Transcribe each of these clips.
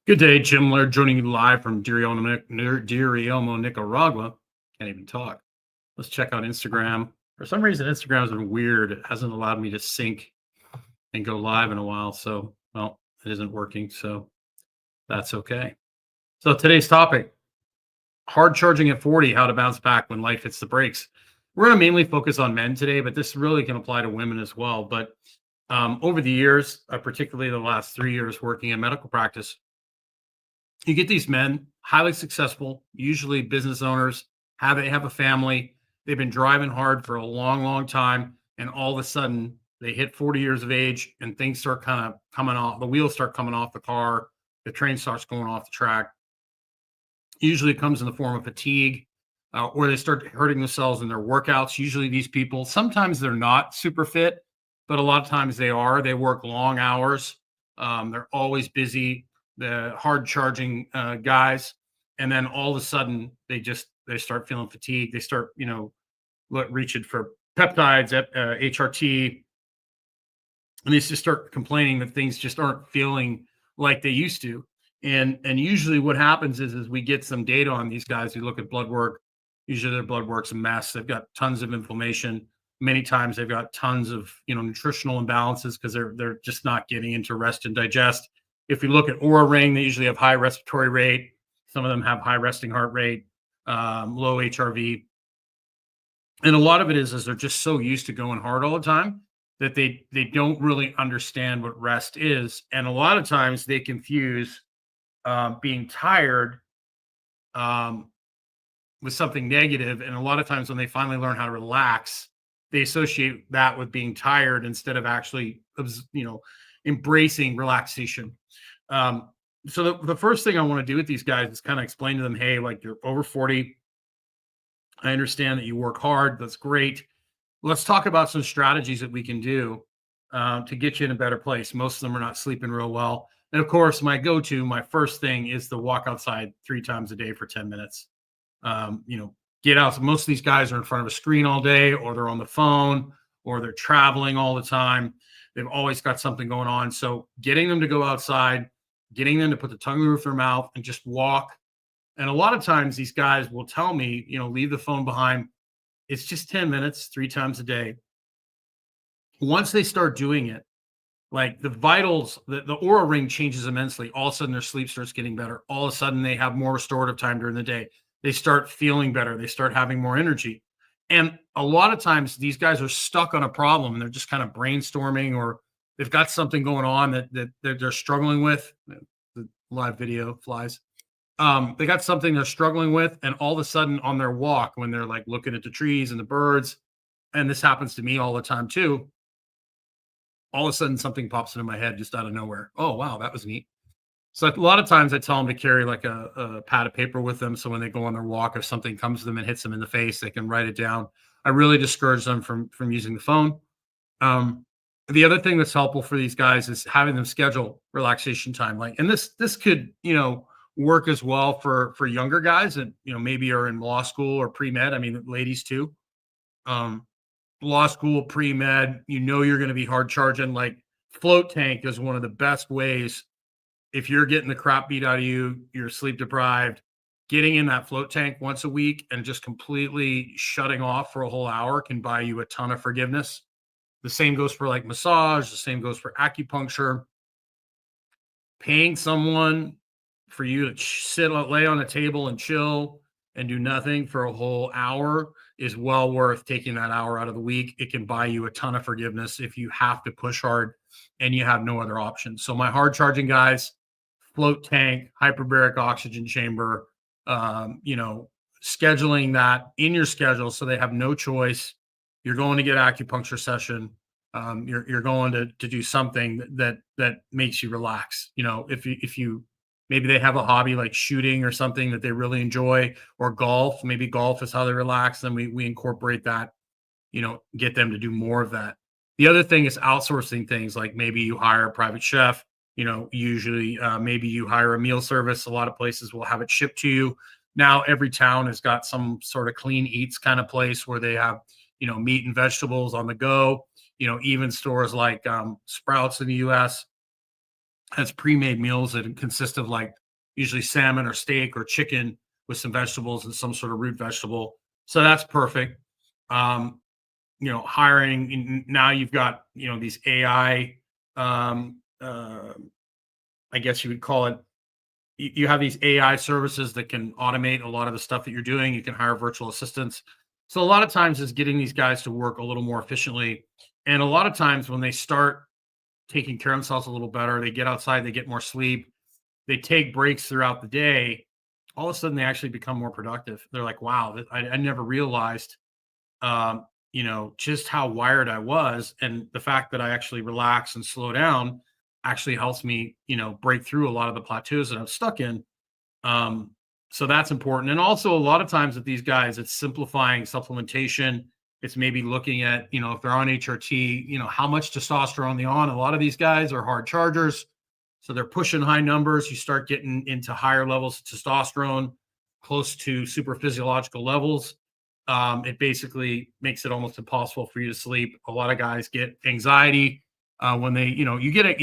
Good day, Jim Laird, joining you live from Dirielmo, Nicaragua. Can't even talk. Let's check out Instagram. For some reason, Instagram's been weird. It hasn't allowed me to sync and go live in a while. So, well, it isn't working. So that's okay. So today's topic, hard charging at 40, how to bounce back when life hits the brakes. We're going to mainly focus on men today, but this really can apply to women as well. But over the years, particularly the last 3 years working in medical practice, you get these men, highly successful, usually business owners, have a family. They've been driving hard for a long, long time, and all of a sudden they hit 40 years of age, and things start kind of coming off. The wheels start coming off the car. The train starts going off the track. Usually, it comes in the form of fatigue, or they start hurting themselves in their workouts. Usually, these people sometimes they're not super fit, but a lot of times they are. They work long hours. They're always busy, the hard charging guys, and then all of a sudden they start feeling fatigued. They start reaching for peptides at HRT, and they just start complaining that things just aren't feeling like they used to. And usually what happens is we get some data on these guys. We look at blood work. Usually their blood work's a mess. They've got tons of inflammation. Many times they've got tons of nutritional imbalances because they're just not getting into rest and digest. If you look at Aura Ring, they usually have high respiratory rate. Some of them have high resting heart rate, low HRV. And a lot of it is they're just so used to going hard all the time that they don't really understand what rest is. And a lot of times they confuse being tired um, with something negative. And a lot of times when they finally learn how to relax, they associate that with being tired instead of actually, embracing relaxation. Um, so the first thing I want to do with these guys is kind of explain to them, hey, like you're over 40. I understand that you work hard. That's great. Let's talk about some strategies that we can do to get you in a better place. Most of them are not sleeping real well. And of course, my first thing is to walk outside 3 times a day for 10 minutes. Get out. Most of these guys are in front of a screen all day, or they're on the phone, or they're traveling all the time. They've always got something going on. So getting them to go outside, getting them to put the tongue in the roof of their mouth and just walk. And a lot of times these guys will tell me, leave the phone behind. It's just 10 minutes, 3 times a day. Once they start doing it, like the vitals, the Aura Ring changes immensely. All of a sudden their sleep starts getting better. All of a sudden they have more restorative time during the day. They start feeling better. They start having more energy. And a lot of times these guys are stuck on a problem and they're just kind of brainstorming, or they've got something going on that they're struggling with. The live video flies. They got something they're struggling with, and all of a sudden on their walk, when they're like looking at the trees and the birds, and this happens to me all the time too, all of a sudden something pops into my head just out of nowhere. Oh, wow, that was neat. So a lot of times I tell them to carry like a pad of paper with them. So when they go on their walk, if something comes to them and hits them in the face, they can write it down. I really discourage them from using the phone. Um, the other thing that's helpful for these guys is having them schedule relaxation time. Like, and this could, work as well for younger guys that, maybe are in law school or pre-med. I mean, ladies too. Um, Law school, pre-med, you're going to be hard charging. Like float tank is one of the best ways. If you're getting the crap beat out of you, you're sleep deprived, getting in that float tank once a week and just completely shutting off for a whole hour can buy you a ton of forgiveness. The same goes for like massage. The same goes for acupuncture. Paying someone for you to lay on a table and chill and do nothing for a whole hour is well worth taking that hour out of the week. It can buy you a ton of forgiveness if you have to push hard and you have no other options. So my hard charging guys, float tank, hyperbaric oxygen chamber, scheduling that in your schedule so they have no choice. You're going to get acupuncture session. You're going to do something that makes you relax. If you maybe they have a hobby like shooting or something that they really enjoy, or golf. Maybe golf is how they relax. Then we incorporate that. Get them to do more of that. The other thing is outsourcing things, like maybe you hire a private chef. Usually maybe you hire a meal service. A lot of places will have it shipped to you. Now every town has got some sort of clean eats kind of place where they have meat and vegetables on the go. Even stores like Sprouts in the U.S. has pre-made meals that consist of like usually salmon or steak or chicken with some vegetables and some sort of root vegetable. So that's perfect. Um, hiring now you've got, these AI, um, I guess you would call it, you have these AI services that can automate a lot of the stuff that you're doing. You can hire virtual assistants. So a lot of times is getting these guys to work a little more efficiently. And a lot of times when they start taking care of themselves a little better, they get outside, they get more sleep, they take breaks throughout the day, all of a sudden they actually become more productive. They're like, wow, I never realized, just how wired I was. And the fact that I actually relax and slow down actually helps me, break through a lot of the plateaus that I'm stuck in. Um, so that's important. And also, a lot of times with these guys, it's simplifying supplementation. It's maybe looking at, if they're on HRT, how much testosterone they on. A lot of these guys are hard chargers. So they're pushing high numbers. You start getting into higher levels of testosterone, close to super physiological levels. It basically makes it almost impossible for you to sleep. A lot of guys get anxiety when they, you get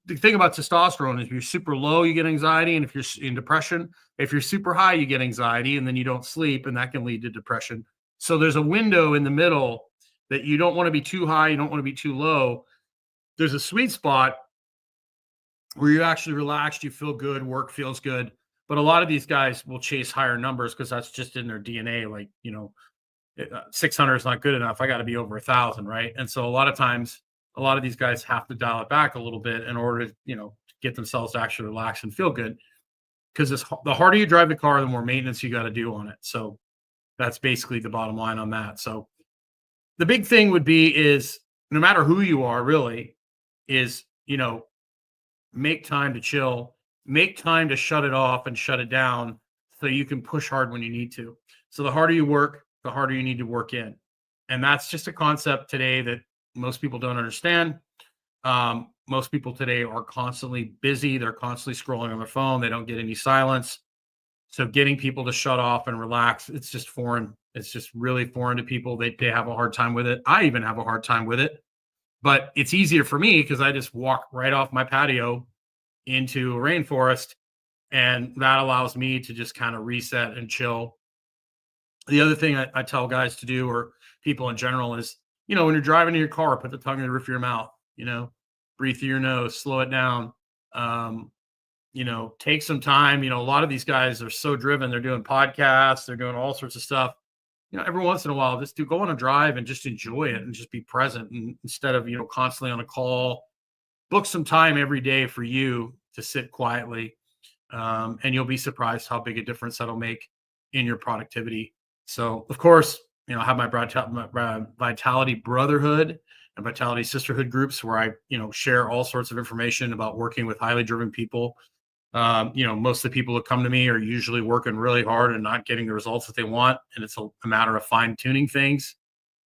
the thing about testosterone is if you're super low, you get anxiety. And if you're in depression, if you're super high, you get anxiety and then you don't sleep and that can lead to depression. So there's a window in the middle that you don't want to be too high. You don't want to be too low. There's a sweet spot where you're actually relaxed. You feel good. Work feels good. But a lot of these guys will chase higher numbers because that's just in their DNA. Like, 600 is not good enough. I got to be over 1,000. Right. And so a lot of times, a lot of these guys have to dial it back a little bit in order to, get themselves to actually relax and feel good. Because the harder you drive the car, the more maintenance you got to do on it. So that's basically the bottom line on that. So the big thing would be is no matter who you are, really, is, make time to chill, make time to shut it off and shut it down so you can push hard when you need to. So the harder you work, the harder you need to work in. And that's just a concept today that most people don't understand. Most people today are constantly busy. They're constantly scrolling on their phone. They don't get any silence. So getting people to shut off and relax, it's just foreign. It's just really foreign to people. They have a hard time with it. I even have a hard time with it. But it's easier for me because I just walk right off my patio into a rainforest, and that allows me to just kind of reset and chill. The other thing I tell guys to do, or people in general, is, when you're driving in your car, put the tongue in the roof of your mouth, breathe through your nose, slow it down. Um, take some time. A lot of these guys are so driven. They're doing podcasts, they're doing all sorts of stuff. Every once in a while, just go on a drive and just enjoy it and just be present. And instead of, constantly on a call, book some time every day for you to sit quietly. And you'll be surprised how big a difference that'll make in your productivity. So, of course, I have my Vitality Brotherhood and Vitality Sisterhood groups where I, share all sorts of information about working with highly driven people. Most of the people that come to me are usually working really hard and not getting the results that they want. And it's a matter of fine tuning things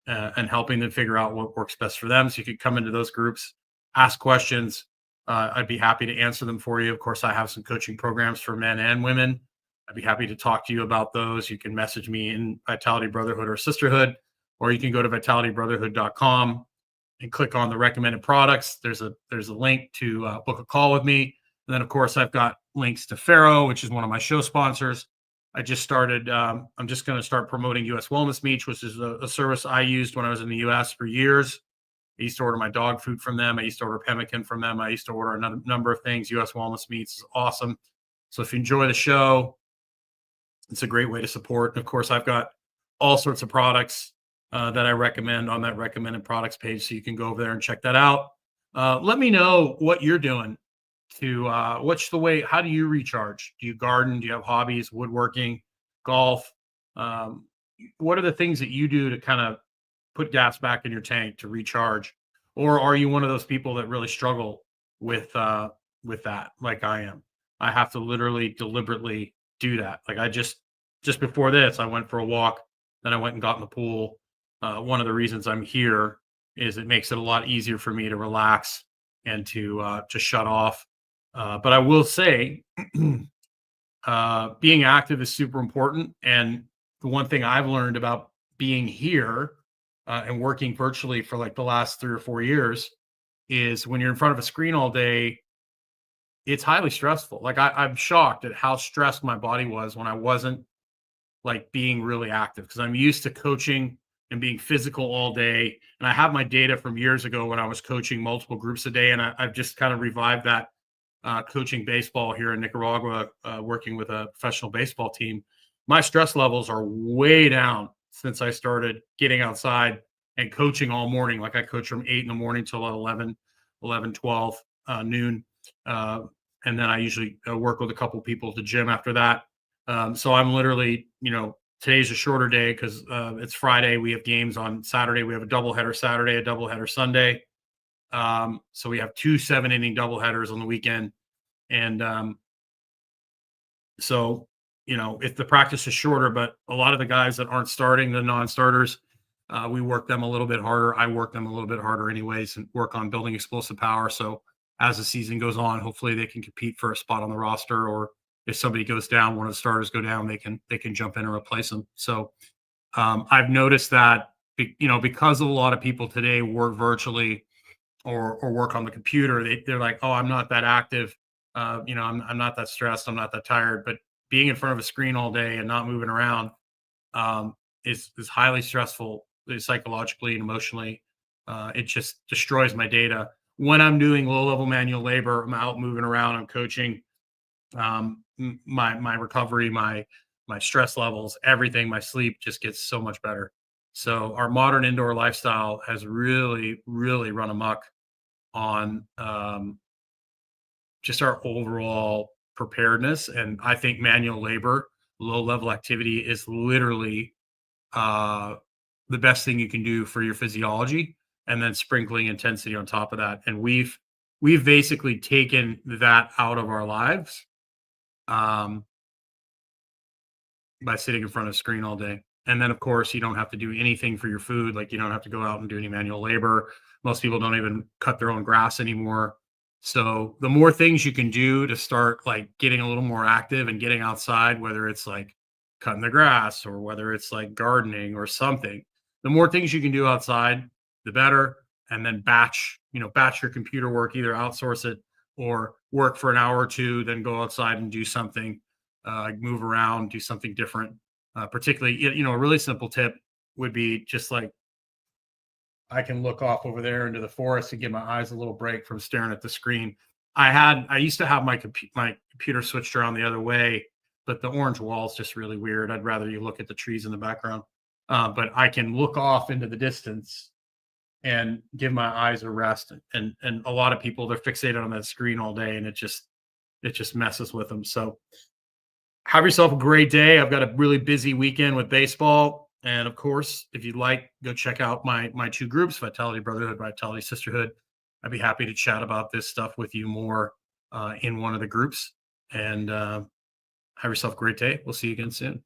and helping them figure out what works best for them. So you could come into those groups, ask questions. I'd be happy to answer them for you. Of course, I have some coaching programs for men and women. I'd be happy to talk to you about those. You can message me in Vitality Brotherhood or Sisterhood, or you can go to vitalitybrotherhood.com and click on the recommended products. There's a link to book a call with me. And then, of course, I've got links to Pharaoh, which is one of my show sponsors. I just started, I'm just going to start promoting US Wellness Meats, which is a service I used when I was in the US for years. I used to order my dog food from them. I used to order pemmican from them. I used to order a number of things. US Wellness Meats is awesome. So if you enjoy the show, it's a great way to support. And of course, I've got all sorts of products that I recommend on that recommended products page. So you can go over there and check that out. Let me know what you're doing to how do you recharge? Do you garden? Do you have hobbies, woodworking, golf? What are the things that you do to kind of put gas back in your tank to recharge? Or are you one of those people that really struggle with that, like I am? I have to literally deliberately do that. Like I just before this, I went for a walk, then I went and got in the pool. One of the reasons I'm here is it makes it a lot easier for me to relax and to shut off. But I will say, being active is super important. And the one thing I've learned about being here and working virtually for like the last 3 or 4 years is when you're in front of a screen all day, it's highly stressful. Like I'm shocked at how stressed my body was when I wasn't like being really active because I'm used to coaching and being physical all day. And I have my data from years ago when I was coaching multiple groups a day, and I've just kind of revived that coaching baseball here in Nicaragua, working with a professional baseball team. My stress levels are way down since I started getting outside and coaching all morning. Like I coach from 8 in the morning till 12 noon. Uh, and then I usually work with a couple people at the gym after that. So I'm literally, today's a shorter day because it's Friday. We have games on Saturday. We have a doubleheader Saturday, a doubleheader Sunday. So we have two 7 inning doubleheaders on the weekend. And so, if the practice is shorter, but a lot of the guys that aren't starting, the non-starters, we work them a little bit harder. I work them a little bit harder anyways and work on building explosive power. So as the season goes on, hopefully they can compete for a spot on the roster, or if somebody goes down, one of the starters go down, they can jump in and replace them. So I've noticed that, because a lot of people today work virtually or work on the computer, they're like, oh, I'm not that active. I'm not that stressed. I'm not that tired. But being in front of a screen all day and not moving around is highly stressful psychologically and emotionally. It just destroys my data. When I'm doing low level manual labor, I'm out moving around, I'm coaching. My recovery, my stress levels, everything, my sleep just gets so much better. So our modern indoor lifestyle has really, really run amok on just our overall preparedness. And I think manual labor, low level activity is literally uh, the best thing you can do for your physiology, and then sprinkling intensity on top of that. And we've basically taken that out of our lives um, by sitting in front of a screen all day. And then, of course, you don't have to do anything for your food. Like you don't have to go out and do any manual labor. Most people don't even cut their own grass anymore. So the more things you can do to start like getting a little more active and getting outside, whether it's like cutting the grass or whether it's like gardening or something, the more things you can do outside, the better. And then batch your computer work, either outsource it or work for an hour or two, then go outside and do something, move around, do something different. Particularly, a really simple tip would be just like I can look off over there into the forest and give my eyes a little break from staring at the screen. I used to have my computer switched around the other way, but the orange wall is just really weird. I'd rather you look at the trees in the background. But I can look off into the distance and give my eyes a rest. And a lot of people, they're fixated on that screen all day, and it just messes with them. So have yourself a great day. I've got a really busy weekend with baseball. And of course, if you'd like, go check out my two groups, Vitality Brotherhood, Vitality Sisterhood. I'd be happy to chat about this stuff with you more in one of the groups. And have yourself a great day. We'll see you again soon.